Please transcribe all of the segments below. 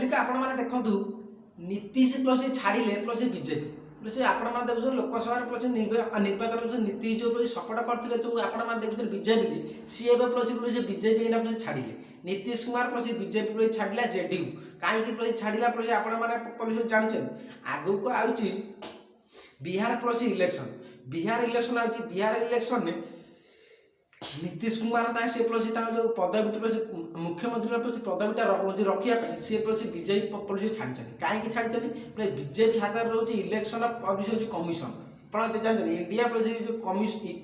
Public आपण मैंने देखु नीतीश प्लस छाड़े प्लस बीजेपी प्लस आपण मैंने देखुन लोकसभा प्लस निर्वाचन नीतीश जो सपोर्ट करते जो आपण मैंने देखुन बीजेपी सी प्लस प्लस बीजेपी प्लस छाड़े Nitish Kumar plus BJP plus छाड़ा जेडीयू कहीं प्लस छाड़ा प्लस आपण मैंने प्लस जानते आगू को आउची Bihar plus election Bihar election में नीतीश कुमार से प्लस जो पदवी प्लस मुख्यमंत्री प्लस पदवीटा रखापी सी प्लस बीजेपी प्लस छाड़ी कहीं छाड़ी प्लस बीजेपी हाथ में रोचे इलेक्शन प्लस कमिशन आप जानते इंडिया प्लस जो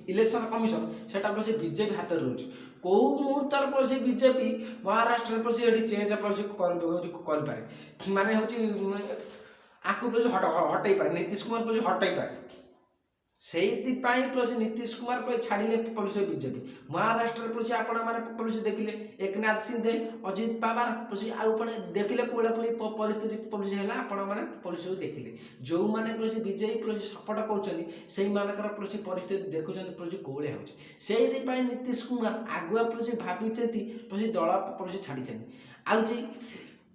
इलेक्शन कमिशन से प्लस बीजेपी हाथ में रोचे कौ मुहूर्त प्लस बीजेपी महाराष्ट्र प्लस ये चेंज प्लस कर माने हूँ आपको प्लस हटई पारे नीतीश कुमार प्लस हटई पारे से प्लस नीतीश कुमार प्लस छाड़े प्लस बीजेपी महाराष्ट्र प्लस आपण मैंने प्लस देखिले एकनाथ सिंधे अजित पवार प्लस आउे देखिले कौड़ा परिस्थिति प्लस है आपण मैंने प्लस देखिले जो मैंने प्लस बीजेपी प्लस सपोर्ट कर प्लस परिस्थिति देखुं प्लस कौड़े हो नीतीश कुमार आगुआ प्लस भाई प्लस दल प्लस छाड़ी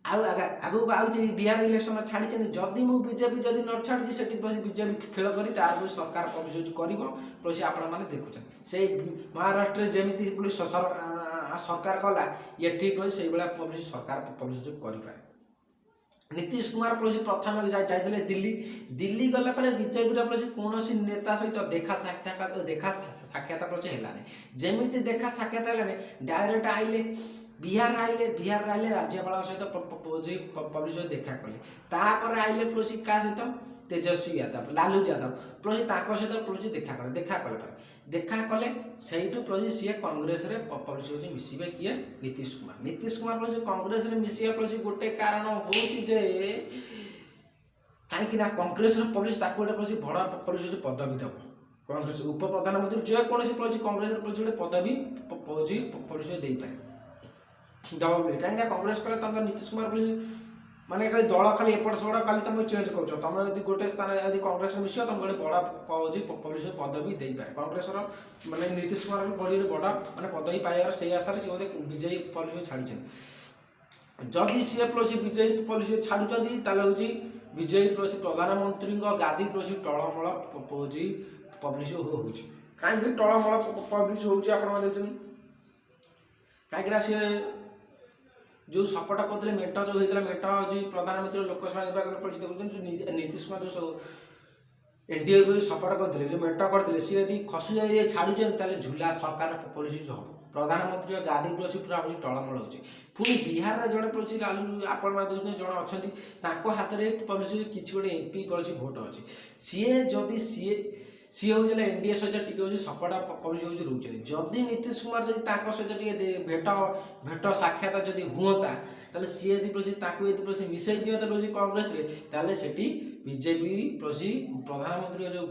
आगू आउे बिहार इलेक्शन छाड़ी जदि मुझे बीजेपी जदि न छाड़ी से बीजेपी खेल कर सरकार प्लस कर प्लस आपण मैंने देखुं से महाराष्ट्र जमी पुलिस सरकार कला ये प्लस से प्लस सरकार प्लस कर नीतीश कुमार प्लस प्रथम जाते दिल्ली दिल्ली गला बीजेपी प्लस कौन नेता सहित देखा साक्षात प्लस है जमी देखा साक्षात है डायरेक्ट आइले बिहार आइले राज्यपाल सहित पब्लिक देखा कले तापर आइले प्लस क्या सहित तेजस्वी यादव लालू यादव प्लस सहित प्लस देखा कले से प्लस सी कांग्रेस प्लस मिसवे किए नीतीश कुमार प्लस कांग्रेस मिसवा प्लस गोटे कारण हो कहीं कांग्रेस प्लस प्लस बड़ा प्लस पदवी दब कांग्रेस उप प्रधानमंत्री जेकोसी प्लस कांग्रेस प्लस गोटे पदवी प्लस दे पाए दब बोले कहीं कांग्रेस कले तुम नीतीश कुमार प्लस माने खाली दल खाली एपट सेपट खाली तुम चेंज कर तुम यदि गोटे स्थान यदि कांग्रेस मिस तुम गोटे बड़ा पुलिस पदवी दे पाए कांग्रेस माने नीतीश कुमार बड़ी बड़ा माने पदवी पाइबार से आशा से गोटे बीजेपी पुलिस छाड़ी जदि सी प्लस बीजेपी पुलिस छाड़ुंट हूँ बीजेपी प्लस प्रधानमंत्री गादी प्लस टलमल पब्लिश हो कहीं टलमल पब्लिश हो कहीं सी जो सपोर्ट करते मेट जो होता मेट जो प्रधानमंत्री लोकसभा निर्वाचन परिषद नीतीश कुमार जो एनडीए को सपोर्ट करते जो मेट करते सी यदि खसु जाए छाड़ुचे झूला सरकार पुलिस हम प्रधानमंत्री गादी प्लस पूरा हूँ टलमल हो पुणी बिहार जड़े प्लस लालू आपण मैंने जड़े अच्छा हाथ में प्लस किसी गोटे एमपी प्लस भोट अच्छे सी जदि सी हूँ एनडीए सहित टी सपोर्ट पुलिस हूँ रोचे जदि नीतीश कुमार जब सहित भेट साक्षात जदि हुआ ताले सी यदि प्लस यदि प्लस मिसई दिखते प्लस कांग्रेस से बीजेपी प्लस प्रधानमंत्री जो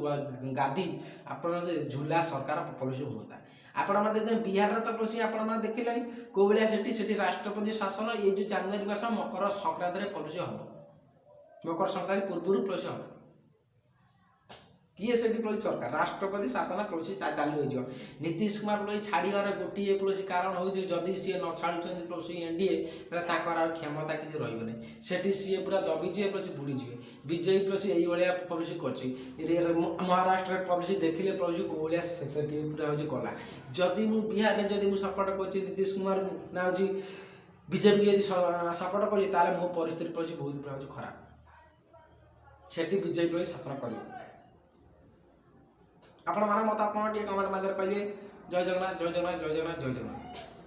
गादी आप झूला सरकार पुलिस होता आपण मैंने बिहार तो प्लस आप देखिले कौ भाया से राष्ट्रपति शासन ये जो जनवरी मास मकर संक्रांति पुलिस हम मकर संक्रांति पूर्व प्लस हम किए से प्लस सरकार राष्ट्रपति शासन प्लस चालू हो नीतीश कुमार प्लस छाड़ार गोटे प्लस कारण हो जदि सी न छाड़ुं प्लस एनडीए क्षमता किसी रही से सी पूरा दबीजे प्लस बुड़ीजे बीजेपी प्लस ये प्लस कर महाराष्ट्र प्लस देखिले प्लस कौ भाया पूरा हूँ कला जदि मु बिहार जदि मुझे सपोर्ट कर नीतीश कुमार ना हूँ बीजेपी यदि सपोर्ट कर मो परिस्थिति प्लस बहुत पूरा हूँ खराब से बीजेपी प्लस शासन कर आपण मान मत आप कमेंट माध्यम कहे जय जगन्नाथ जय जगन्नाथ जय जगन्नाथ जय जगन्नाथ।